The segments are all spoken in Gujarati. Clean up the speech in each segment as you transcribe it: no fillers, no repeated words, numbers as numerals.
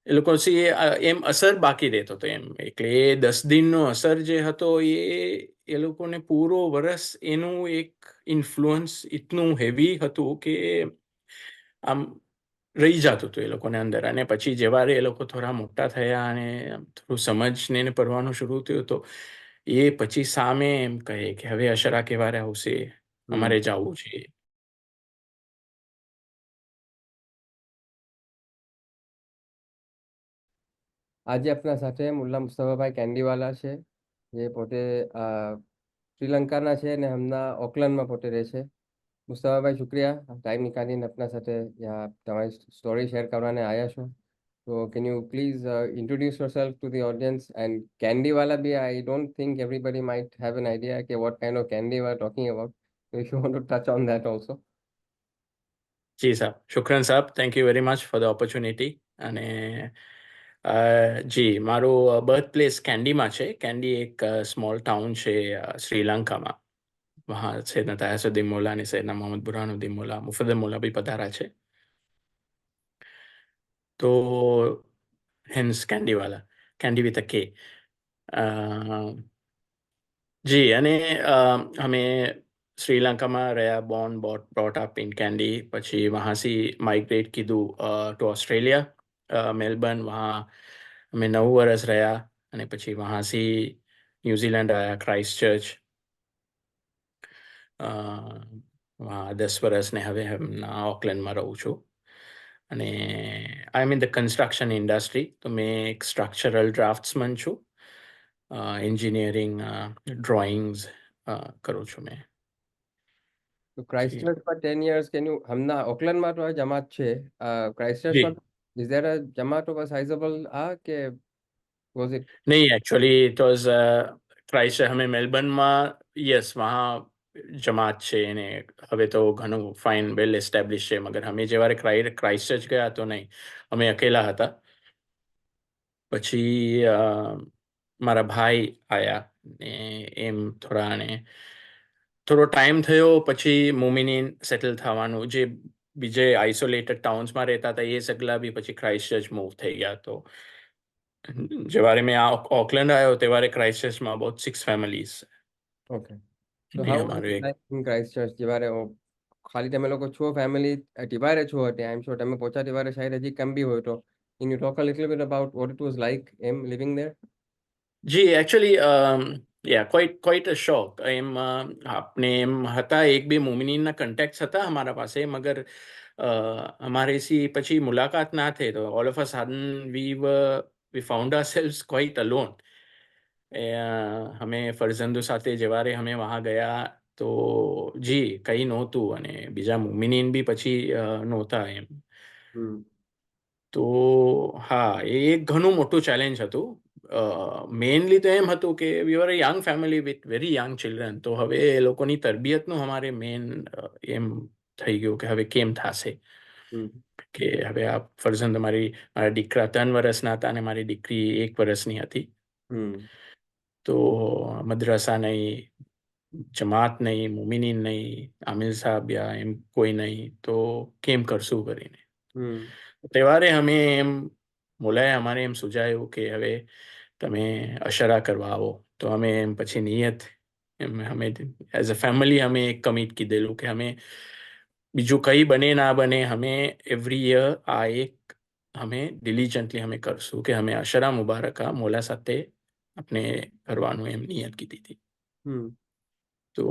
એ લોકો એમ અસર બાકી રહેતો હતો એમ. એટલે એ 10 દિનનો અસર જે હતો એ લોકોને પૂરો વરસ એનું એક ઇન્ફ્લુઅન્સ એટલું હેવી હતું કે આમ રહી જતું હતું એ લોકોને અંદર. અને પછી જેવારે એ લોકો થોડા મોટા થયા અને થોડું સમજને એને પડવાનું શરૂ થયું તો એ પછી સામે એમ કહે કે હવે અશરા કેવારે આવશે, હમ. અમારે જવું છે. આજે આપણા સાથે મુલ્લા મુસ્તફાભાઈ કેન્ડીવાલા છે, જે પોતે શ્રીલંકાના છે અને હમણાં ઓકલેન્ડમાં પોતે રહે છે. મુસ્તફાભાઈ, શુક્રિયા ટાઈમ નીકાળીને આપણા સાથે તમારી સ્ટોરી શેર કરવાને આવ્યા છો. તો can you please introduce yourself to the audience? And Candywala bhi, I don't think everybody might have an idea કે what kind of candy we're talking about. So if you want to touch on that also. જી સાહેબ, શુક્રન સાહેબ, thank you very much for the opportunity. અને જી, મારું બર્થ પ્લેસ કેન્ડીમાં છે. કેન્ડી એક સ્મોલ ટાઉન છે શ્રીલંકામાં. વहाँ सैदना तयासुद्दीन मौला ने सैदना मोहम्मद बुरहानुद्दीन मौला, मुफद्दल मौला भी पधारा છે. તો હેન્સ કેન્ડીવાલા, કેન્ડી વિથ અ કે. જી, અને અમે શ્રીલંકામાં રહ્યા, બોર્न ब्रॉट अप इन कैंडी. પછી वहाँ से माइग्रेट કીધું ટુ ઓસ્ટ્રેલિયા, મેલબર્ન. वहाँ અમે 9 વર્ષ રહ્યા અને પછી वहाँ से ન્યૂઝીલેન્ડ આવ્યા, ક્રાઇસ્ટ ચર્ચ. વहाँ 10 વર્ષ ને હવે હમણાં ઓકલેન્ડમાં રહું છું. અને I M in the construction industry. તો મેં એક સ્ટ્રક્ચરલ ડ્રાફ્ટ્સમન છું. એન્જિનિયરિંગ ડ્રોઈંગ્સ કરું છું મેં. તો જી. ક્રાઇસ્ટચર્ચમાં 10 years, can you હમણાં ઓકલેન્ડમાં તો આ જમાત છે, જી. ક્રાઇસ્ટચર્ચમાં is there a જમાત of a sizable કે was it? नहीं, एक्चुअली इट वॉज क्राइस्ट. અમે મેલબર્નમાં યસ વहाँ જમાત છે એને હવે તો ઘણું ફાઇન વેલ એસ્ટાબ્લિશ છે. મગર અમે જેવારે ક્રાઇસ્ટ ચર્ચ ગયા તો નહીં, અમે અકેલા હતા. પછી મારા ભાઈ આયા ને એમ થોડો ટાઈમ થયો. પછી મોમિનીન સેટલ થવાનું, જે બીજે આઇસોલેટેડ ટાઉન્સમાં રહેતા હતા એ સગલા બી પછી ક્રાઇસ્ટ ચર્ચ મૂવ થઈ ગયા. તો જેવારે મેં ઓકલેન્ડ આવ્યો તેવારે ક્રાઇસ્ટ ચર્ચમાં અબાઉટ 6 ફેમિલીઝ Okay. So ને how was અમારું it એક. like in Christchurch? જેવારે ખાલી તમે લોકો છો ફેમિલી ટીવારે છો એટલે આઈ એમ શ્યોર તમે પોચા ટીવારે શાયદ હજી કમ બી હોય તો can you talk a little bit about what it was like living there? જી, actually yeah quite a shock. એમ આપણે એમ હતા, એક બે મોમિનીનના કન્ટેક્ટ્સ હતા અમારા પાસે. મગર અમારે સી પછી મુલાકાત ના થઈ. તો all of a sudden we found ourselves quite alone. અમે ફરજંદો સાથે જેવારે અમે વहाँ ગયા તો જી કંઈ નહોતું અને બીજા મોમિનીન બી પછી નહોતા એમ. હમ. તો હા, એ એક ઘણું મોટું ચેલેન્જ હતું. મેઇનલી તો એમ હતું કે we are a young family with very young children. તો હવે એ લોકોની તરબિયતનું અમારે મેઇન એમ થઈ ગયું કે હવે કેમ થશે. હમ. કે હવે આ ફરજંદ મારા દીકરા 3 વર્ષના હતા અને મારી દીકરી 1 વર્ષની હતી. હમ. તો મદ્રસા નહીં, જમાત નહીં, મોમિનીન નહીં, આમિલ સાહેબ યા એમ કોઈ નહીં. તો કેમ કરશું કરીને હમ. તહેવારે અમે એમ બોલાય, અમારે એમ સુજાયું કે હવે તમે અશરા કરવા આવો. તો અમે એમ પછી નિયત એમ અમે એઝ અ ફેમિલી અમે એક કમિટ કીધેલું કે અમે બીજું કંઈ બને ના બને, અમે એવરી યર આ એક અમે ડિલિજન્ટલી અમે કરશું કે અમે અશરા મુબારકા મોલા સાથે આપણે કરવાનું એમ નિયત કીધી હતી. હમ. તો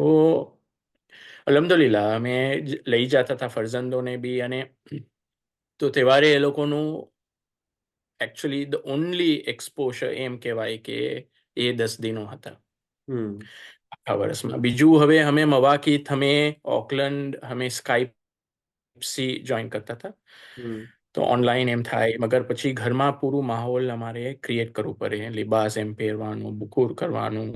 અલ્હમ્દુલિલ્લાહ અમે લઈ જતા હતા ફરજંદોને બી. અને તો તહેવારે એ લોકોનું એકચ્યુઅલી ધ ઓનલી એક્સપોઝર એમ કહેવાય કે એ 10 દિનો હતા હમ. આખા વર્ષમાં. બીજું હવે અમે મવાકીત અમે ઓકલેન્ડ અમે સ્કાઈપ સી જોઈન કરતા હતા. હમ. તો ઓનલાઈન એમ થાય, મગર પછી ઘરમાં પૂરું માહોલ અમારે ક્રિએટ કરવું પડે. લિબાસ એમ પહેરવાનું, બુકુર કરવાનું,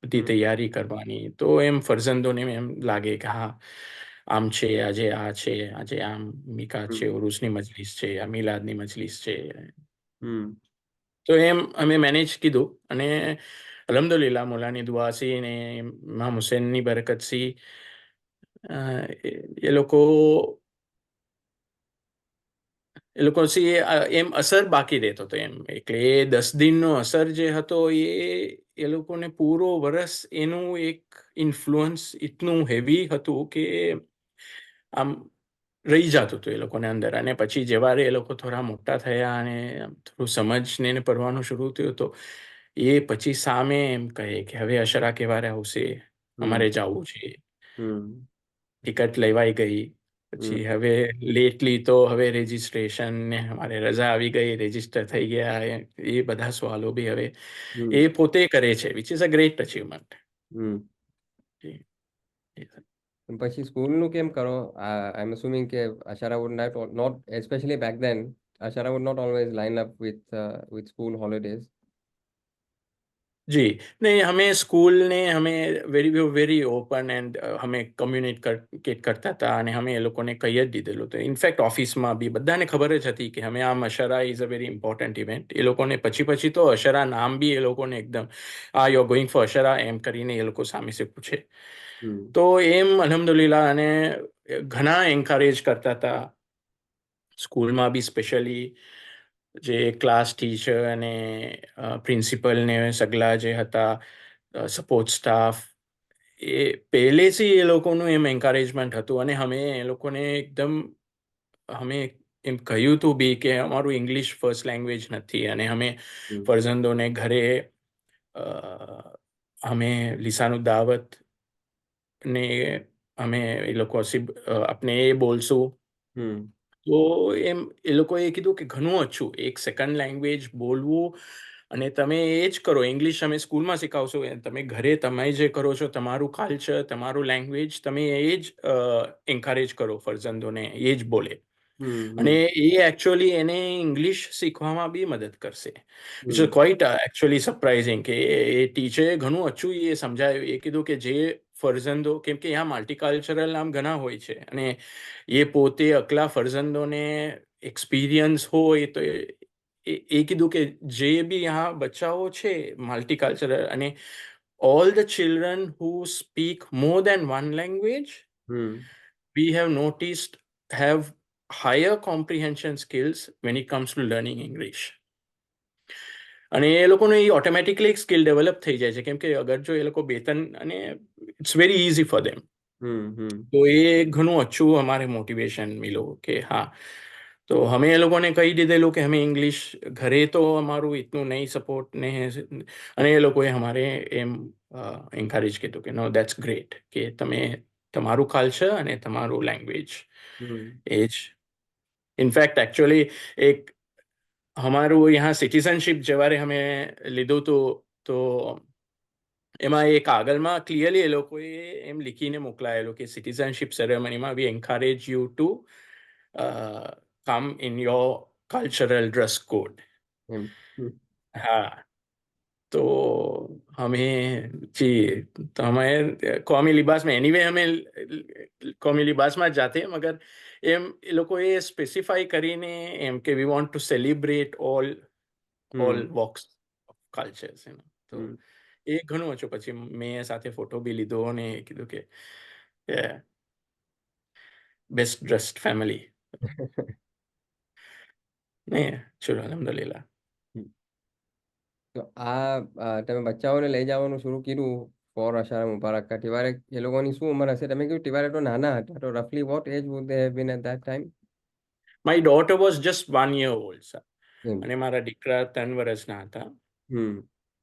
બધી હમ. તૈયારી કરવાની. તો એમ ફરજંદોને એમ લાગે કે હા આમ છે, આજે આ છે, આજે આમ મિકાત છે, હમ. ઉરુસની મજલિસ છે, આ મિલાદની મજલિસ છે. હમ. તો એમ અમે મેનેજ કીધું. અને અલ્હમ્દુલિલ્લાહ મોલાની દુઆસી ને ઇમામ હુસૈનની બરકતસી એ લોકો એ લોકો એમ અસર બાકી રહેતો હતો એમ, એટલે એ 10 દિનનો અસર જે હતો એ લોકોને પૂરો વરસ એનું એક ઇન્ફ્લુઅન્સ એટલું હેવી હતું કે આમ રહી જતું હતું એ લોકોને અંદર. અને પછી જેવારે એ લોકો થોડા મોટા થયા અને થોડું સમજને એને પડવાનું શરૂ થયું તો એ પછી સામે એમ કહે કે હવે અશરા કેવારે આવશે, હમ અમારે જવું છે. હમ ટિકટ લેવાઈ ગઈ. પછી હમ હવે લેટલી તો હવે રજીસ્ટ્રેશન ને અમારે રજા આવી ગઈ, રજીસ્ટર થઈ ગયા, એ બધા સવાલો બી હવે હમ એ પોતે કરે છે, which is a great achievement. હમ પછી સ્કૂલનું કેમ કરો? આઈ એમ અસુમિંગ કે Ashara would not especially back then Ashara would not always line up with school holidays. जी नहीं, हमें स्कूल ने हमें વેરી ઓપન એન્ડ અમે કમ્યુનિકેટ કરતા હતા અને અમે એ લોકોને કહી જ દીધેલું હતું. ઇનફેક્ટ ઓફિસમાં બી બધાને ખબર જ હતી કે અમે આમ Ashara is a very important event. એ લોકોને પછી તો અશરા નામ બી એ લોકોને એકદમ you are going for Ashara એમ કરીને એ લોકો સામે સે પૂછે. હમ તો એમ અલ્હમ્દુલિલ્લાહ અને ઘણા એન્કરેજ કરતા હતા. સ્કૂલમાં બી સ્પેશિયલી જે ક્લાસ ટીચર અને પ્રિન્સિપલને સગલા જે હતા, સપોર્ટ સ્ટાફ, એ પહેલેથી એ લોકોનું એમ એન્કરેજમેન્ટ હતું. અને અમે એ લોકોને એકદમ અમે એમ કહ્યું હતું બી કે અમારું ઇંગ્લિશ ફર્સ્ટ લેંગ્વેજ નથી અને અમે હમ ફરજંદોને ઘરે અમે લિસાનું દાવત ને અમે એ લોકો આપણે એ બોલશું. હમ તો એમ એ લોકોએ કીધું કે ઘણું ઓછું એક સેકન્ડ લેંગ્વેજ બોલવું અને તમે એ જ કરો. ઇંગ્લિશ અમે સ્કૂલમાં શીખાવશો, તમે ઘરે તમે જે કરો છો તમારું કલ્ચર, તમારું લેંગ્વેજ, તમે એ જ એન્કરેજ કરો ફરજંદોને એ જ બોલે. હમ અને હમ એ એકચ્યુઅલી એને ઇંગ્લિશ શીખવામાં બી મદદ કરશે. Which is hmm quite actually surprising કે એ ટીચરે ઘણું ઓછું એ સમજાયું. એ કીધું કે જે ફરજંદો, કેમ કે અહીંયા મલ્ટીકલ્ચરલ આમ ઘણા હોય છે અને એ પોતે અકલા ફરજંદોને એક્સપિરિયન્સ હોય તો એ કીધું કે જે બી આ બચ્ચાઓ છે મલ્ટીકલ્ચરલ, અને all the children who speak more than one language, hmm we have noticed have higher comprehension skills when it comes to learning English. અને એ લોકોને એ ઓટોમેટિકલી એક સ્કિલ ડેવલપ થઈ જાય છે, કેમ કે અગર જો એ લોકો બેતન અને it's very easy for them. હમ તો એ ઘણું ઓછું અમારે મોટિવેશન મળ્યું કે હા. તો અમે એ લોકોને કહી દીધેલું કે અમે ઇંગ્લિશ ઘરે તો અમારું એટલું નહીં સપોર્ટ ને, અને એ લોકોએ અમારે એમ એન્કરેજ કીધું કે નો દેટ્સ ગ્રેટ કે તમે તમારું કલ્ચર અને તમારું લેંગ્વેજ હમ એ જ. ઇનફેક્ટ એકચ્યુઅલી એક અમારું यहाँ સિટીઝનશીપ જવારે અમે લીધું હતું તો એમાં એક કાગળમાં ક્લિયરલી એ લોકોએ એમ લીખીને મોકલાયેલું કે સિટીઝનશીપ સેરેમનીમાં we encourage you to come in your cultural dress code. એમ હમ હા. તો અમે जी तो हमें कौमी लिबास में एनीवे हमें कौमी लिबासમાં જ જાતે, મગર એમ એ લોકોએ સ્પેસિફાઈ કરીને એમ કે we want to celebrate all hmm walks of cultures એમ. તો હમ એ ઘણું ઓછું. પછી મેં સાથે ફોટો બી લીધો અને કીધું કે બેસ્ટ ડ્રેસ્ડ ફેમિલી ને ચલો અલહમદુલિલ્લાહ. તો તમે બચ્ચાઓને લઈ જવાનું શરૂ કર્યું ફોર અશારા મુબારક કા ટિવારે, એ લોકોની શું ઉંમર હશે? તમે કહ્યું ટિવારે તો નાના હતા, તો રફલી what age would they have been at that time? My daughter was just 1 year old, sir. એમ. અને મારા દીકરા 3 વર્ષના હતા. હમ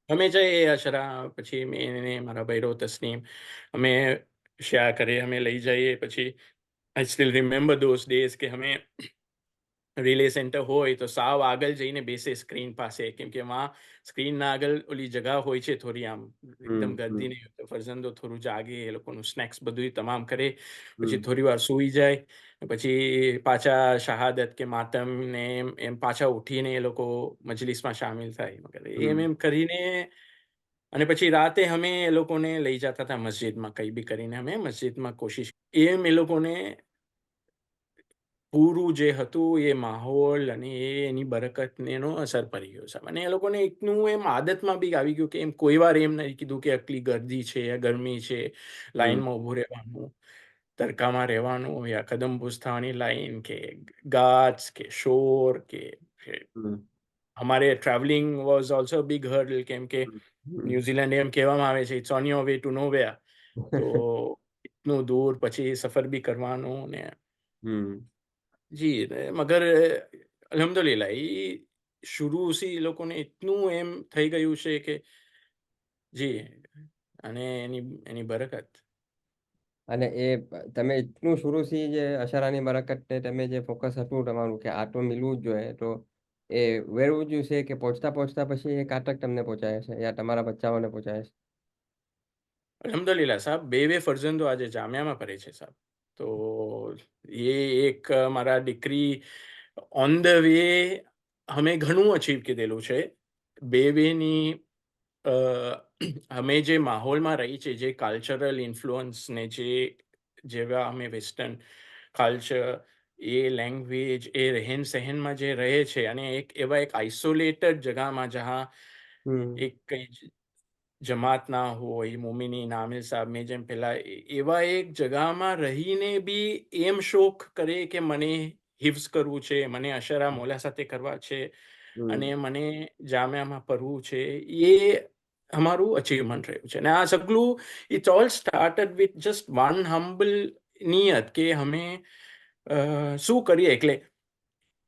અમે જઈએ અશરા, પછી મેં એને મારા બૈરો તસ્નીમ અમે શેર કરીએ, અમે લઈ જઈએ. પછી I still remember those days કે અમે રિલે સેન્ટર હોય તો સાવ આગળ જઈને બેસે સ્ક્રીન પાસે, કેમ કે એમાં સ્ક્રીનના આગળ ઓલી જગા હોય છે થોડી આમ એકદમ હમ ગર્દી હમ નહીં હોય. તો ફરજંદો થોડું જાગે, એ લોકોનું સ્નેક્સ બધું તમામ કરે, પછી હમ થોડી વાર સૂઈ જાય, પછી પાછા શહાદત કે માતમ ને એમ પાછા ઉઠીને એ લોકો મજલિસમાં સામેલ થાય. મગર એમ કરીને અને પછી રાતે અમે એ લોકોને લઈ જતા હતા મસ્જિદમાં, કંઈ બી કરીને અમે મસ્જિદમાં કોશિશ એમ એ લોકોને પૂરું જે હતું એ માહોલ અને એની બરકતને એનો અસર પડી ગયો છે. અને એ લોકોને એકનું એમ આદતમાં બી આવી ગયું કે એમ કોઈ વાર એમ નહીં કીધું કે આટલી ગર્દી છે, ગરમી છે, હમ લાઈનમાં ઊભું રહેવાનું. તડકામાં રહેવાનું યા કદમબુશ થવાની લાઈન કે ગાટ્સ કે શોર કે હમ અમારે travelling was also big hurdle, કેમ કે હમ ન્યુઝીલેન્ડ એમ કહેવામાં આવે છે it's on your way to nowhere. તો इतનું દૂર પછી સફર બી કરવાનું ને હમ જી મગર અલ્હમ્દુલિલ્લાહ એ શુरू से એ લોકોને એટલું એમ થઈ ગયું છે કે જી, અને એની એની બરકત. અને એ તમે એટલું શુરુથી જે અશારાની બરકતને તમે જે ફોકસ હતું તમારું કે આ તો મિલવું જ જોઈએ, તો એ વેરવું જ છે કે પહોંચતા પહોંચતા પછી એ કાટક તમને પહોંચાય છે યા તમારા બચ્ચાઓને પહોંચાય છે? અલ્હમ્દુલિલ્લાહ સાहब, બે ફરજંદો આજે જામિયામાં પડે છે સાहब. તો એ એક મારા દીકરી ઓન ધ વે અમે ઘણું અચીવ કીધેલું છે. બેની અમે જે માહોલમાં રહી છે, જે કલ્ચરલ ઇન્ફ્લુઅન્સ ને જેવા અમે વેસ્ટર્ન કલ્ચર, એ લેંગ્વેજ, એ રહેન સહેનમાં જે રહે છે, અને એક એવા એક આઇસોલેટેડ જગામાં જहाँ હમ એક કંઈ જમાત ના હોય, મોમિની નામિલ સાહેબ મેં જેમ પેલા એવા એક જગામાં રહીને બી એમ શોખ કરે કે મને હિફ્ઝ કરવું છે, મને અશરા મોલા સાથે કરવા છે, અને હમ મને જામિયામાં પઢવું છે, એ અમારું અચીવમેન્ટ રહ્યું છે. અને આ સગલું it's all started with just one humble નિયત કે અમે શું કરીએ. એટલે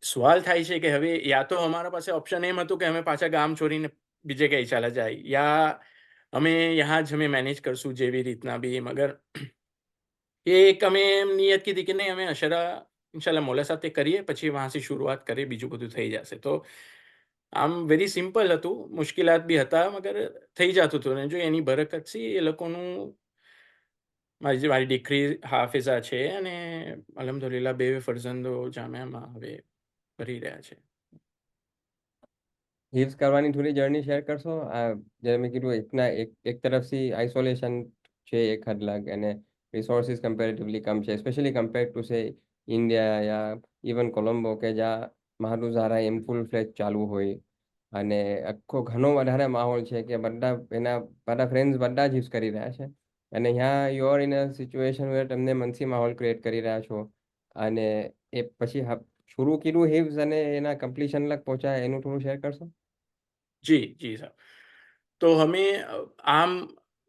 સવાલ થાય છે કે હવે યા તો અમારા પાસે ઓપ્શન એમ હતું કે અમે પાછા ગામ છોડીને બીજે ક્યાંય ચાલા જાય, યા અમે યહાં જ અમે મેનેજ કરશું જેવી રીતના બી. મગર એ એક અમે એમ નિયત કીધી કે નહીં, અમે અશરા ઇન્શાલ્લાહ મોલા સાથે કરીએ, પછી વહાંથી શરૂઆત કરીએ, બીજું બધું થઈ જશે. તો આમ વેરી સિમ્પલ હતું, મુશ્કેલાત બી હતા, મગર થઈ જતું હતું. ને જો એની બરકતથી એ લોકોનું, મારી દીકરી હાફિઝા છે, અને અલ્હમ્દુલિલ્લાહ બે ફરજંદો જામિયામાં હવે ભરી રહ્યા છે. હિલ્સ કરવાની થોડી જર્ની શેર કરશો? જેમ મેં કીધું એક તરફથી આઇસોલેશન છે એક હદ લગ, અને રિસોર્સિસ કમ્પેરેટિવલી કમ છે, specially compare to say India yeah even Colombo કે જ્યાં મહાડુ ઝારા એમ ફૂલ ફ્લેજ ચાલુ હોય, અને આખો ઘણો વધારે માહોલ છે કે બધા ફ્રેન્ડ્સ બધા જ યુઝ કરી રહ્યા છે, અને અહીંયા you are in a situation where તમને મનથી માહોલ ક્રિએટ કરી રહ્યા છો, અને એ પછી શરૂ કીધું હિવ્સ અને એના કમ્પ્લીશન લગ પહોંચાય એનું થોડું શેર કરશો? જી જી સાહેબ. તો અમે આમ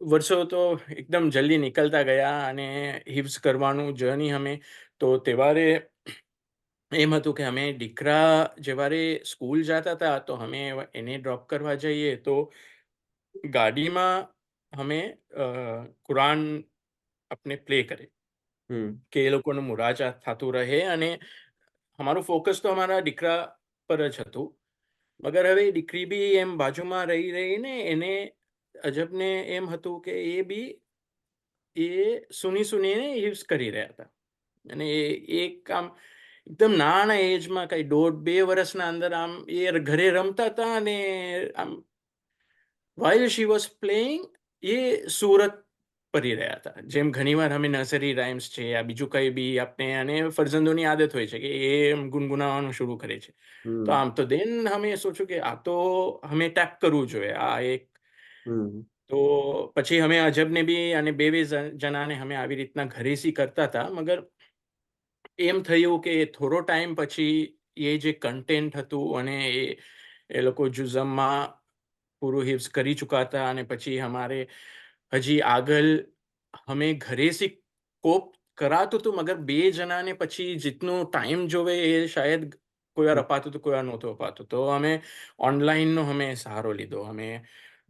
વર્ષો તો એકદમ જલ્દી નીકળતા ગયા, અને હિવ્સ કરવાનું જર્ની અમે તો તહેવારે એમ હતું કે અમે દીકરા જેવારે સ્કૂલ જતા હતા, તો અમે એને ડ્રોપ કરવા જઈએ તો ગાડીમાં અમે કુરાન આપણે પ્લે કરે હમ કે એ લોકોનું મુરાજાત થતું રહે, અને અમારું ફોકસ તો અમારા દીકરા પર જ હતું. મગર હવે દીકરી બી એમ બાજુમાં રહી રહીને એને અજબને એમ હતું કે એ બી એ સુનીને યુઝ કરી રહ્યા હતા. અને એ એક આમ એકદમ નાના એજમાં કઈ 1.5-2 વર્ષના અંદર આમ એ ઘરે રમતા હતા, અને આમ વાઇલ શી વોઝ પ્લેઇંગ એ સુરત પડી રહ્યા હતા. જેમ ઘણીવાર અમે નર્સરી રાઇમ્સ છે, આ બીજું કંઈ બી આપણે, અને ફરજંદોની આદત હોય છે કે એ એમ ગુનગુનાવવાનું શરૂ કરે છે. તો હમ આમ તો દેન અમે સોચ્યું કે આ તો અમે ટેપ કરવું જોઈએ આ એક. હમ તો પછી અમે અજબને બી અને બે જણાને અમે આવી રીતના ઘરેસી કરતા હતા. મગર એમ થયું કે થોડો ટાઈમ પછી એ જે કન્ટેન્ટ હતું, અને એ લોકો જુઝમમાં પૂરું હિવ્સ કરી ચૂકા હતા, અને પછી અમારે હજી આગળ અમે ઘરેસી કોપ કરાતું હતું, મગર બે જણાને પછી જેટલું ટાઈમ જોવે એ શાયદ કોઈ વાર અપાતું હતું, કોઈ વાર નહોતું અપાતું. તો અમે ઓનલાઈનનો અમે સહારો લીધો. અમે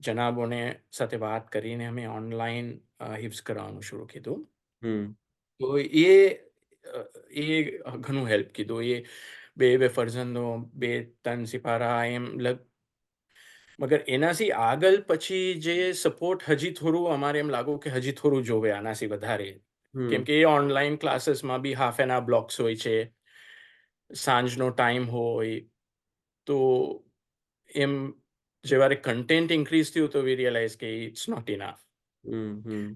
જનાબોને સાથે વાત કરીને અમે ઓનલાઈન હિવ્સ કરવાનું શરૂ કીધું. હમ તો એ ઘણું હેલ્પ કીધું. એ બે ફરજંદો, 2-3 સિપારા એમ મગર એનાથી આગળ પછી જે સપોર્ટ હજી થોડું અમારે એમ લાગુ કે હજી થોડું જોવે આનાથી વધારે. કેમ હમ કે એ ઓનલાઈન ક્લાસીસમાં બી હાફ એન આવર બ્લોક્સ હોય છે, સાંજનો ટાઈમ હોય, તો એમ જેવારે કન્ટેન્ટ ઇન્ક્રીઝ થયું તો વી રિયલાઇઝ કે ઇટ્સ નોટ ઇનફ. હમ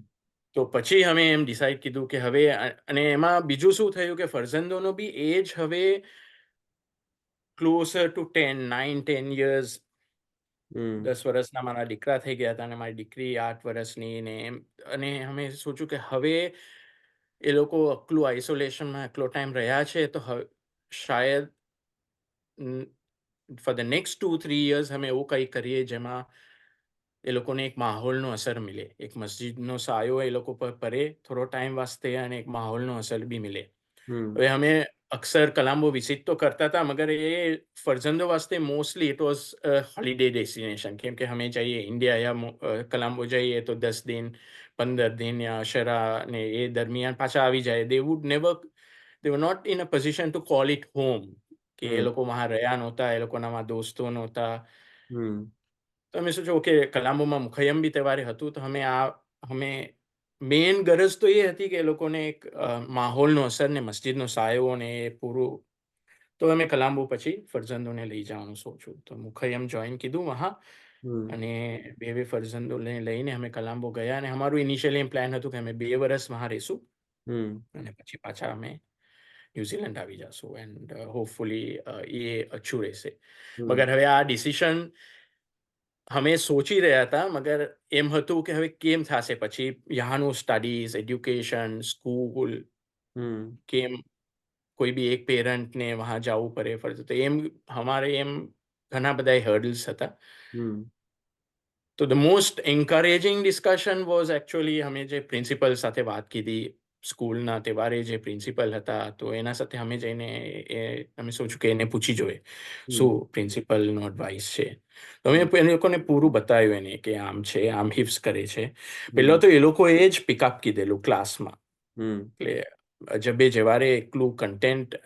તો પછી અમે એમ ડિસાઈડ કીધું કે હવે, અને એમાં બીજું શું થયું કે ફરજંદોનો બી એજ હવે ક્લોઝર ટુ 9-10 યર્સ. હમ 10 વર્ષના મારા દીકરા થઈ ગયા હતા, અને મારી દીકરી 8 વર્ષની ને એમ. અને અમે સોચ્યું કે હવે એ લોકો આટલું આઇસોલેશનમાં આટલો ટાઈમ રહ્યા છે તો હવે શાયદ ફોર ધ નેક્સ્ટ 2-3 years અમે એવું કંઈ કરીએ જેમાં એ લોકોને એક માહોલનો અસર મિલે, એક મસ્જિદનો સાયો એ લોકો પર પડે થોડો ટાઈમ વાસ્તે અને એક માહોલનો અસર બી મિલે. હમ હવે અમે અક્સર કલામ્બો વિઝિટ તો કરતા હતા મગર એ ફરજંદો વાસ્તે mostly it was holiday destination, કેમ કે અમે જઈએ ઇન્ડિયા યા કલામ્બો જઈએ તો 10 દિન 15 દિન યા અશરા ને એ દરમિયાન પાછા આવી જાય. They were not in a position to call it home, કે એ હમ લોકો વહાં રહ્યા નહોતા, એ લોકોના દોસ્તો નહોતા. હમ તો અમે સોચ્યું કે કલામ્બોમાં મુખય્યમ બી તહેવારે હતું તો અમે મેઇન ગરજ તો એ હતી કે એ લોકોને એક માહોલનો અસર ને મસ્જિદનો સાયો ને એ પૂરું. તો અમે કલામ્બો પછી ફરજંદોને લઈ જવાનું સોચ્યું, તો મુખય્યમ જોઈન કીધું વહાં. હમ અને બે ફરજંદોને લઈને અમે કલામ્બો ગયા અને અમારું ઇનિશિયલી એમ પ્લાન હતું કે અમે 2 વર્ષ વહાં રહીશું હમ અને પછી પાછા અમે ન્યુઝીલેન્ડ આવી જશું એન્ડ હોપફુલી એ અચ્છું રહેશે. હમ મગર હવે આ ડિસિશન અમે સોચી રહ્યા હતા, મગર એમ હતું કે હવે કેમ થશે પછી યહાંનું સ્ટડીઝ, એડ્યુકેશન, સ્કૂલ, હમ કેમ કોઈ બી એક પેરન્ટને વહાં જવું પડે ફરજે, તો એમ અમારે એમ ઘણા બધા હર્ડલ્સ હતા. હમ તો the most encouraging discussion was actually અમે જે પ્રિન્સિપલ સાથે વાત કીધી સ્કૂલના તહેવારે, જે પ્રિન્સિપલ હતા તો એના સાથે અમે જઈને અમે સોચ્યું કે એને પૂછી જોઈએ હમ શું પ્રિન્સિપલનો એડવાઇસ છે. તો અમે એ લોકોને પૂરું બતાવ્યું એને કે આમ છે, આમ હિપ્સ કરે છે. પહેલાં હમ તો એ લોકોએ જ પિકઅપ કીધેલું ક્લાસમાં, હમ એટલે અજબે જવારે એકલું કન્ટેન્ટ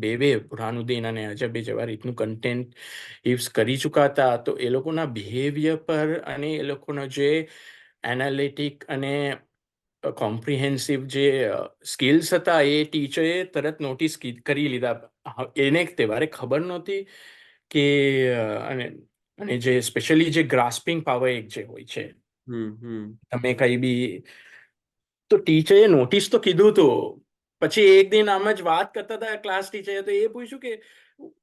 બેવે બુરહાનુદ્દીન અને અજબે જવારે એટલું કન્ટેન્ટ ઇવ્સ કરી ચૂક્યા હતા, તો એ લોકોના બિહેવિયર પર અને એ લોકોનો જે એનાલિટિક અને કોમ્પ્રિહેન્સિવ જે સ્કિલ્સ હતા એ ટીચરે તરત નોટિસ કરી લીધા. એને તહેવારે ખબર નહોતી કે અને જે સ્પેશિયલી જે ગ્રાસ્પિંગ પાવર એક જે હોય છે, હમ તમે કંઈ બી, તો ટીચરે નોટિસ તો કીધું હતું. પછી એક દિન આમ જ વાત કરતા હતા ક્લાસ ટીચરે, તો એ પૂછ્યું કે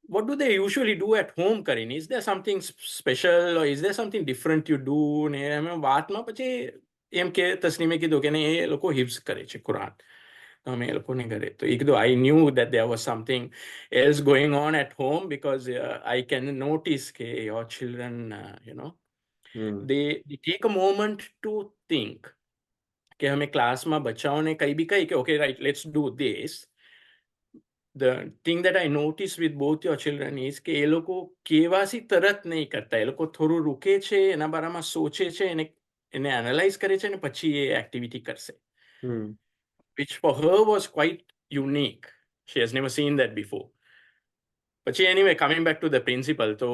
what do they usually do at home કરીને, is there something special or is there something different you do, ને એમ વાતમાં પછી એમ કે તસ્નીમે કીધું કે નહીં, એ લોકો હિફ્ઝ કરે છે કુરાન. તો અમે એ લોકોને ઘરે તો એ કીધું I knew that there was something else going on at home because I can notice કે your children hmm they take a moment to think કે અમે ક્લાસમાં બચ્ચાઓને કંઈ બી કહી કે okay right let's do this. The thing that I notice with both your children is કે એ લોકો કેવાથી તરત નહીં કરતા, એ લોકો થોડું રૂકે છે, એના બારામાં સોચે છે, એને એનાલાઇઝ કરે છે ને પછી એ એક્ટિવિટી કરશે, હમ which for her was quite unique. She has never seen that before. પછી anyway coming back to the principal, તો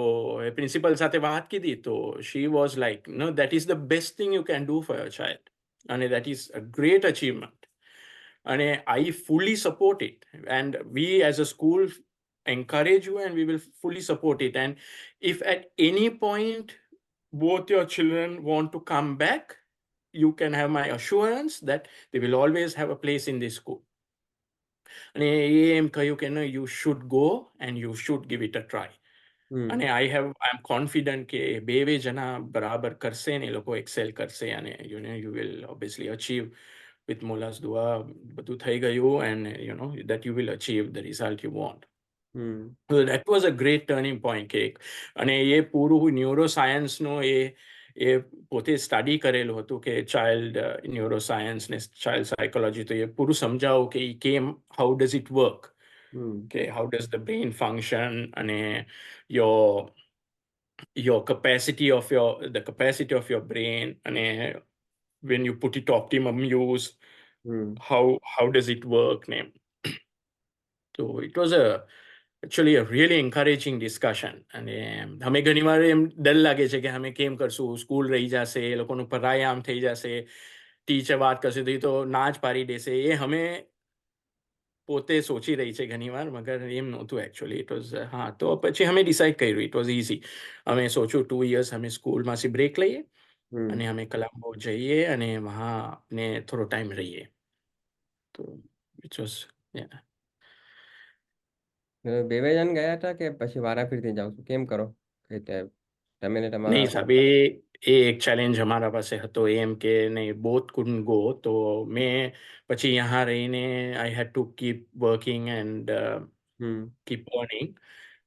એ પ્રિન્સિપલ સાથે વાત કીધી તો she was like no that is the best thing you can do for your child અને that is a great achievement અને I fully support it and we as a school encourage you and we will fully support it, and if at any point both your children want to come back, you can have my assurance that they will always have a place in this school. અને એ એમ કહ્યું કે no you should go and you should give it a try. હમ અને આઈ એમ કોન્ફિડન્ટ કે બે જણા બરાબર કરશે ને એ લોકો એક્સેલ કરશે અને you will obviously achieve with મોલાસ દુઆ બધું થઈ ગયું and that you will achieve the result you want. Hmm that was a great turning point કે અને એ પૂરું ન્યુરો સાયન્સનું એ પોતે સ્ટડી કરેલું હતું કે ચાઇલ્ડ ન્યુરો સાયન્સ ને ચાઇલ્ડ સાયકોલોજી, તો એ પૂરું સમજાવું કે કેમ હાઉ ડઝ ઇટ વર્ક, હમ કે how does the brain function અને your capacity of the capacity of your brain અને when you put it optimum use, hmm how does it work name. So it was actually a really encouraging discussion અને અમે ઘણીવાર એમ ડર લાગે છે કે અમે કેમ કરશું, સ્કૂલ રહી જશે, એ લોકોનું પરાય આમ થઈ જશે, ટીચર વાત કરશે તો એ તો ના જ પાડી દેશે, એ અમે પોતે સોચી રહી છે ઘણીવાર, મગર એમ નહોતું એકચ્યુઅલી. ઇટ વોઝ હા, તો પછી અમે ડિસાઇડ કર્યું, ઇટ વોઝ ઇઝી. અમે સોચ્યું 2 years અમે સ્કૂલમાંથી બ્રેક લઈએ હમ અને અમે કલામ્બો જઈએ અને વહાં ને થોડો ટાઈમ રહીએ. તો ઇટ વોઝ બે જણ ગયા હતા કે પછી વારાફરતી જાવ છો, કેમ કરો? કે તમે ને તમારા નહીં સાહેબ, પપ્પા? એ એક ચેલેન્જ અમારા પાસે હતો એમ કે નહીં બોથ કુડન્ટ ગો, તો મેં પછી यहाँ રહીને I had to keep working and keep earning.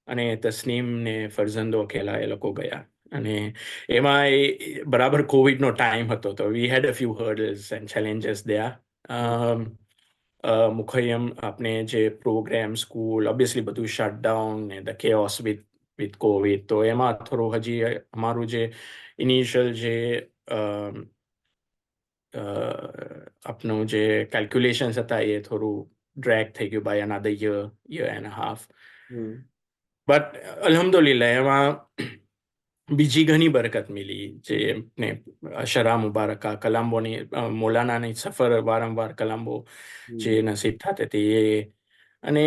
અને તસ્નીમ ને ફરઝંદો અકેલા એ લોકો ગયા. અને એમાં બરાબર કોવિડનો ટાઈમ હતો, તો we had a few hurdles and challenges there. મુખયમ આપણે જે પ્રોગ્રામ સ્કૂલ ઓબ્વિયસલી બધું શટડાઉન ને ધ કેઓસ વિથ કોવિડ, તો એમાં થોડું હજી અમારું જે ઇનિશિયલ જે આપનું જે કેલ્ક્યુલેશન્સ હતા એ થોડું ડ્રેગ થઈ ગયું by another year and half. But અલ્હમ્દુલિલ્લાહ એમાં બીજી ઘણી બરકત મિલી, જે ને શરા મુબારકા કલામ્બોની મૌલાનાની સફર વારંવાર કલામ્બો જે નસીબ થતી હતી એ, અને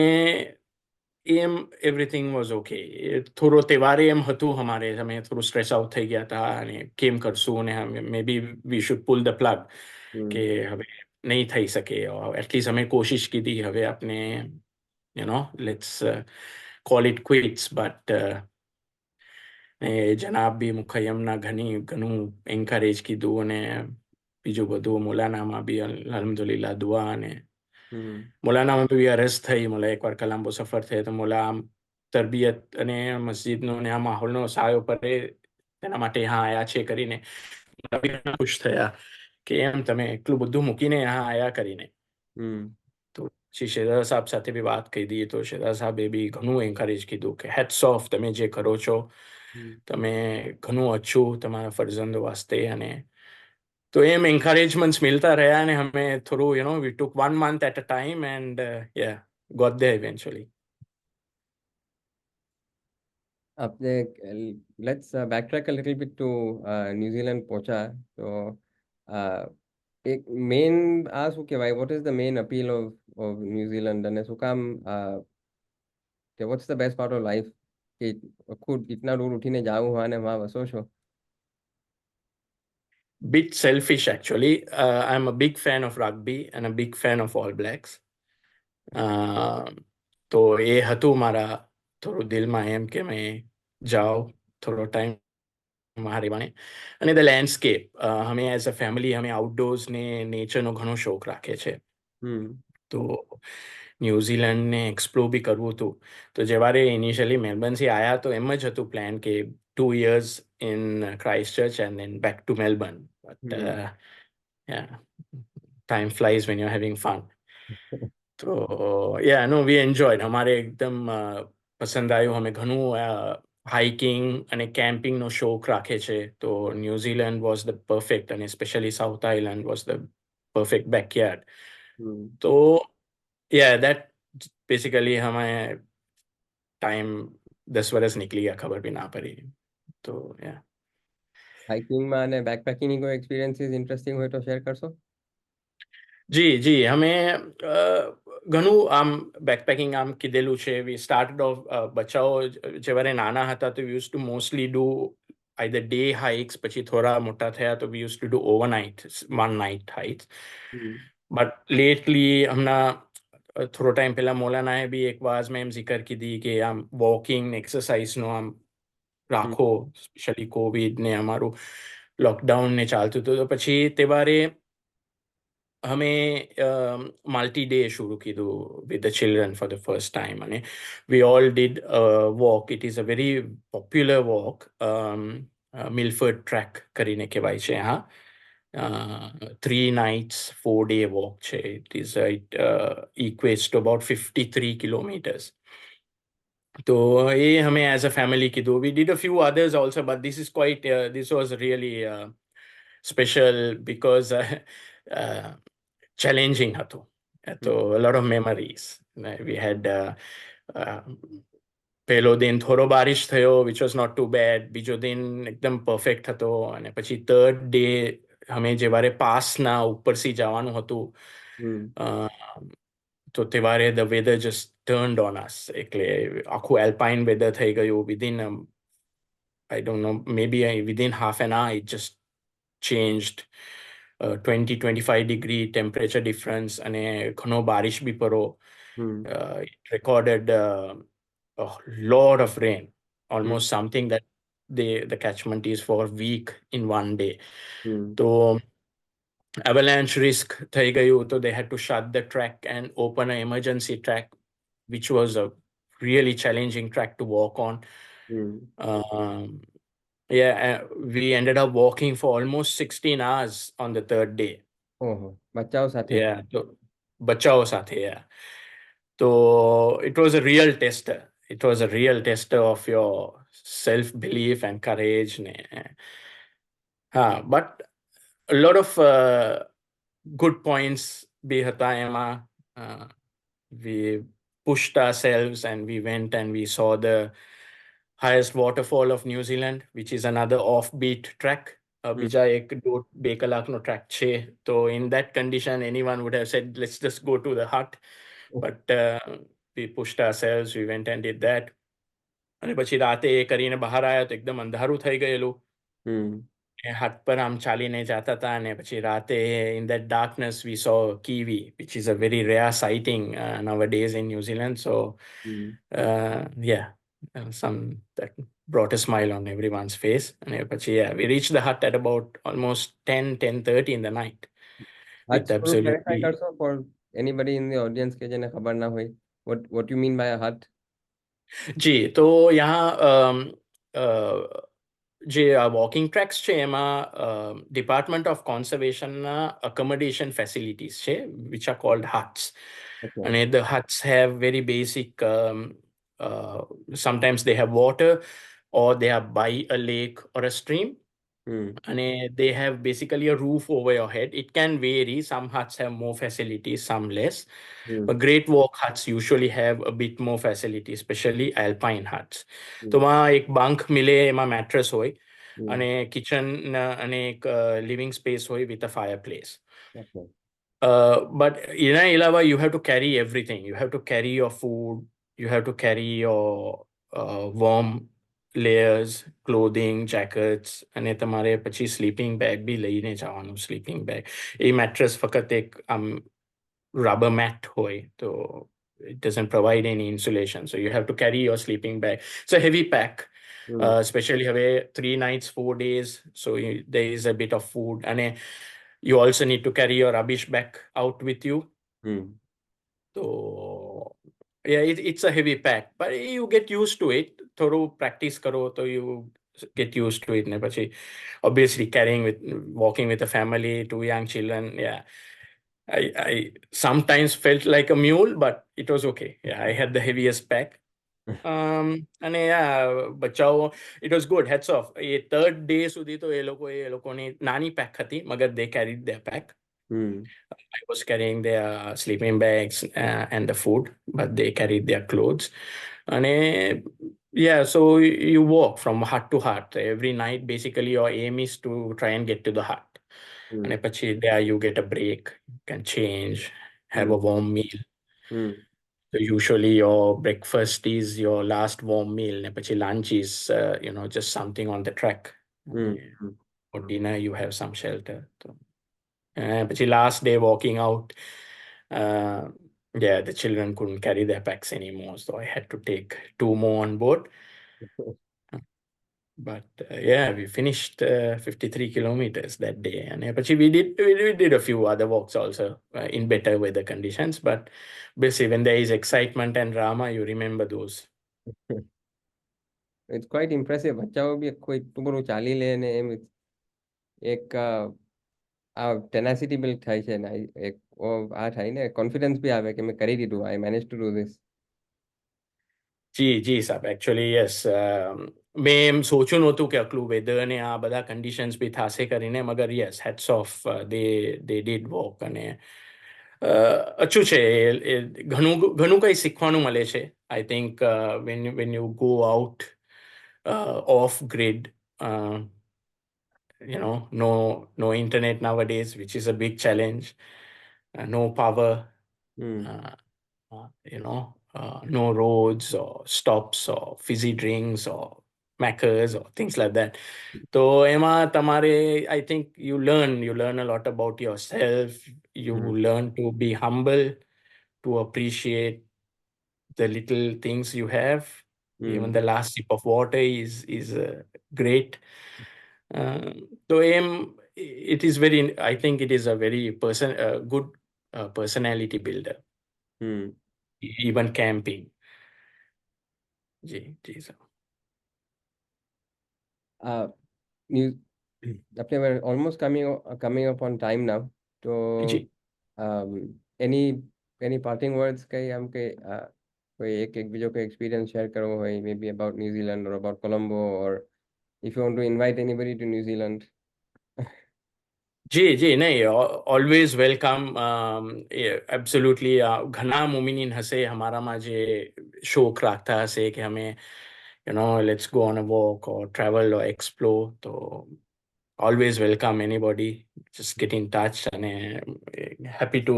એમ એવરીથિંગ વોઝ ઓકે. થોડો તહેવારે એમ હતું અમારે, અમે થોડું સ્ટ્રેસ આઉટ થઈ ગયા હતા અને કેમ કરશું, અને maybe we should pull the plug કે હવે નહીં થઈ શકે. એટલીસ્ટ અમે કોશિશ કીધી, હવે આપણે લેટ્સ કોલ ઇટ ક્વિટ્સ. બટ જનાબ બી મુખયમના ઘણું એન્કરેજ કીધું, અને બીજું બધું મૌલાનામાં બી અલ્હમ્દુલિલ્લાહ દુઆ, અને મૌલાનામાં બી અરજ થઈ. મોલા એકવાર કલામ્બો સફર થઈ તો મોલા આમ તરબિયત અને મસ્જિદનો ને આ માહોલનો સાયો પડે તેના માટે હા આયા છે કરીને ખુશ થયા કે એમ તમે એટલું બધું મૂકીને હા આયા કરીને. તો પછી શેહજાદ સાહેબ સાથે બી વાત કરી, તો શેહજાદ સાહેબે બી ઘણું એન્કરેજ કીધું કે હેટ્સ ઓફ, તમે જે કરો છો તમે ઘણું અચ્છું તમારા ફરજંદો વાસ્તે. અને તો એમ એન્કરેજમેન્ટ્સ મિલતા રહ્યા, અને અમે થોડું વી ટુક 1 month at a time and yeah, got there eventually. आपने let's backtrack a little bit to New Zealand પહોંચ્યા તો એક મેઇન આ શું કહેવાય, what is the main appeal of New Zealand, અને શું કામ કે what's the best part of life કે ખુદ ઇતના દૂર ઉઠીને જાવું હોય અને વहाँ વસો છો? Bit selfish actually. I'm a big fan of rugby and a big fan of All Blacks. તો એ હતું મારા થોડું દિલમાં એમ કે મેં જાઓ થોડો ટાઈમ મારી વાણે. અને ધ લેન્ડસ્કેપ, અમે એઝ અ ફેમિલી અમે આઉટડોર્સ ને નેચરનો ઘણો શોખ રાખે છે. તો ન્યુઝીલેન્ડને એક્સપ્લોર બી કરવું હતું. તો જેવારે ઇનિશિયલી મેલબર્નથી આવ્યા તો એમ જ હતું પ્લાન કે 2 years in Christchurch and then back to Melbourne. But yeah, time flies when you're having fun. તો yeah, no, we enjoyed. અમારે એકદમ પસંદ આવ્યું. અમે ઘણું હાઇકિંગ અને કેમ્પિંગનો શોખ રાખે છે. તો ન્યુઝીલેન્ડ વોઝ ધ પરફેક્ટ, અને specially south island was the perfect backyard. તો yeah, that basically हमें टाइम 10 વર્ષ નીકળી ગયા, ખબર બી ના પડી. તો yeah. હાઇકિંગમાં અને બેકપેકિંગની કોઈ એક્સપિરિયન્સીસ ઇન્ટરેસ્ટિંગ હોય તો શેર કરશો? જી અમે ઘણું આમ બેકપેકિંગ આમ કીધેલું છે. વી સ્ટાર્ટેડ ઓફ બચ્ચાઓ જેવારે નાના હતા તો વી use to mostly do either day hikes, પછી થોડા મોટા થયા તો વી use to do overnight 1 night hikes. But લેટલી હમણાં થોડો ટાઈમ પહેલા મૌલાનાએ બી એક વાર મેં એમ જિકર કીધી કે આમ વોકિંગ એક્સરસાઇઝનો આમ રાખો, સ્પેશિયલી કોવિડ ને અમારું લોકડાઉન ને ચાલતું હતું. તો પછી તહેવારે અમે મલ્ટી ડે શુरू કીધું with the children for the first time. અને we all did walk. It is a very popular walk. Milford Track કરીને કહેવાય છે. હા, 3 nights 4 day walk છે. It equates to about 53 kilometers. તો એ અમે એઝ અ ફેમિલી કીધું. We did a few others also, but this was really special because challenging હતું. તો a lot of memories we had. પહેલો દિન થોડો બારિશ થયો, which was not too bad. બીજો દિન એકદમ પરફેક્ટ હતો. અને પછી થર્ડ ડે અમે જેવારે પાસના ઉપરથી જવાનું હતું તો તેવારે the weather just turned on us. એટલે આખું એલ્પાઇન વેધર થઈ ગયું. Within I don't know, maybe within half an hour it just changed. 20-25 degree temperature difference, અને ઘણો બારિશ બી પડો. It recorded a lot of rain, almost something that the catchment is for a week in one day. Hmm. So avalanche risk થઈ ગયું, so they had to shut the track and open an emergency track, which was a really challenging track to walk on. Hmm. Um, yeah, we ended up walking for almost 16 hours on the third day. ઓહો, બચ્ચાઓ સાથે. Yeah, so બચ્ચાઓ સાથે, yeah. So it was a real tester. It was a real tester of your self-belief and courage. ને. But a lot of good points બી હતા એમાં. We pushed ourselves and we went and we saw the highest waterfall of New Zealand, which is another offbeat track. Hmm. બીજા એક દોઢ બે કલાકનો ટ્રેક છે. તો in that condition, anyone would have said, let's just go to the hut. But we pushed ourselves, we went and did that. અને પછી રાતે એ કરીને બહાર આવ્યા તો એકદમ અંધારું થઈ ગયેલું. Hmm. હાથ પર આમ ચાલીને જતા હતા, અને પછી રાતે in that darkness we saw kiwi, which is a very rare sighting nowadays in New Zealand. So Hmm. yeah, some that brought a smile on everyone's face. અને પછી yeah, we reached the hut at about almost 10:30 in the night હટ with થોડું ક્લેરિફાઈ absolutely. કરશો for anybody in the audience કે જેને ખબર ના હોય, what you mean by a hut? જી, તો यहाँ જે વોકિંગ ટ્રેક્સ છે એમાં ડિપાર્ટમેન્ટ ઓફ કોન્ઝર્વેશનના અકોમોડેશન ફેસિલિટીઝ છે, which are cold hearts. Okay. અને the huts have very basic, sometimes they have water or they are by a lake or a stream. Hmm. And they have basically a roof over your head. It can vary. Some huts have more facilities, some less. Hmm. But Great Walk huts usually have a bit more facilities, especially alpine huts. Hmm. તો માં એક bunk મિલે, એમાં mattress હોય, Hmm. અને kitchen અને એક living space હોય with a fireplace. Okay. But એના અલાવા you have to carry everything. You have to carry your food. You have to carry your warm layers, clothing, jackets, અને તમારે પછી sleeping bag બી લઈને જવાનું. sleeping bag, એ mattress ફક્ત એક આમ rubber mat હોય, તો it doesn't provide any insulation, so you have to carry your sleeping bag. It's a heavy pack. Hmm. Especially have 3 nights 4 days, so there is a bit of food, and you also need to carry your rubbish bag out with you. Hmm. So yeah, it's a heavy pack, but you get used to it. થોડું practice કરો તો you get used to it. ને પછી obviously walking with a family, 2 young children, yeah, I sometimes felt like a mule, but it was okay. Yeah, I had the heaviest pack. અને yeah, બચ્ચાઓ, it was good, heads off. A third day સુધી તો એ લોકોની નાની pack હતી, મગર they carried their pack. Hmm. I was carrying their sleeping bags and the food, but they carried their clothes. And yeah, so you walk from hut to hut. Every night, basically, your aim is to try and get to the hut. Hmm. And પછી there you get a break, you can change, have Hmm. a warm meal. Hmm. So usually your breakfast is your last warm meal. And પછી lunch is, just something on the track. Hmm. And Hmm. for dinner, you have some shelter. So પછી last day walking out, uh, yeah, the children couldn't carry their packs anymore, so I had to take 2 more on board. But yeah, we finished 53 kilometers that day, and પછી we did a few other walks also in better weather conditions. But basically, when there is excitement and drama, you remember those. It's quite impressive. બચ્ચાઓ બી આખું એટલું બધું ચાલી લે ને એમ એક આ ટેનાસિટી બિલ્ડ થાય છે ને એક આ થાય ને કોન્ફિડન્સ બી આવે કે મેં કરી દીધું, I managed to do this. જી સાહેબ, એકચ્યુઅલી યસ. મેં એમ સોચ્યું નહોતું કે આટલું વેધર અને આ બધા કન્ડિશન્સ બી થશે કરીને, મગર yes, hats of, they did walk. અને અચ્છું છે, ઘણું ઘણું કંઈ શીખવાનું મળે છે. I think when you go out off grid, no internet nowadays, which is a big challenge, no power, Hmm. no roads or stops or fizzy drinks or Maccas or things like that. So Emma Tamare, I think you learn a lot about yourself. You Hmm. learn to be humble, to appreciate the little things you have. Hmm. Even the last sip of water is great. તો એમ it is very, I think it is a very good personality builder, even camping. જી જી સર. આપણે almost coming up on time now, તો જી એની પાર્ટિંગ વર્ડ્સ કઈ આમ કે કોઈ એક બીજો કોઈ એક્સપિરિયન્સ શેર કરવો હોય, maybe about New Zealand or about Colombo, or if you want to invite anybody to New Zealand? જી જી નહીં, ઓલવેઝ વેલકમ. એબ્સોલ્યુટલી. ઘણા મુમિનીન હશે હમારામાં જે શોખ રાખતા હશે કે અમે let's go on a walk or travel or explore, તો always welcome anybody. Just get in touch, and happy to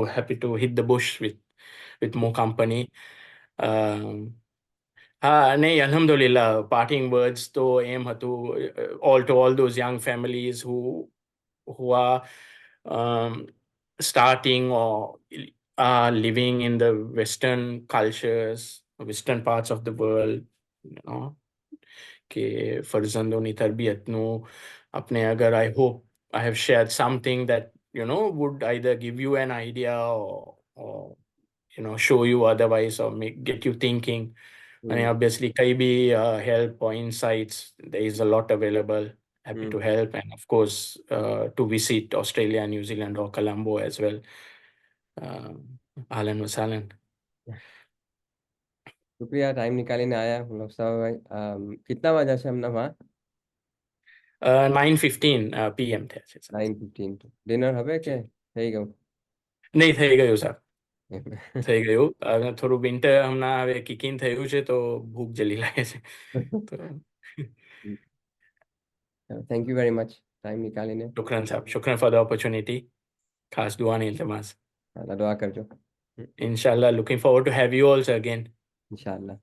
hit the bush with more company. નહીં, alhamdulillah, parting words તો એમ હતું, all those young families who are starting or are living in the Western cultures, Western parts of the world, કે ફરજંદોની તરબિયતનું આપણે અગર I hope I have shared something that would either give you an idea or show you otherwise, or get you thinking. And obviously koi bhi help or insights, there is a lot available. Happy to help, and of course to visit Australia, New Zealand or Colombo as well. Ahlan wa sahlan. શુક્રિયા, ટાઈમ નીકાળીને આયા મુસ્તફાભાઈ. કેટલા વાગ્યા છે હમણાં વहाँ? 9:15 PM થયા છે. 9:15. ડિનર હવે કે થઈ ગયું? નહીં, થઈ ગયું સર, થઈ ગયું. થોડું વિન્ટર હમણાં હવે કિકિન થયું છે તો ભૂખ જલી લાગે છે. Thank you very much time નીકાળીને. શુક્રન સાહેબ, શુક્રન ફોર ધ ઓપોર્ચ્યુનિટી. ખાસ દુઆની ઇલ્તમાસ. દુઆ કરજો. Inshallah, looking forward to have you also again. ઇન્શાલ્લાહ.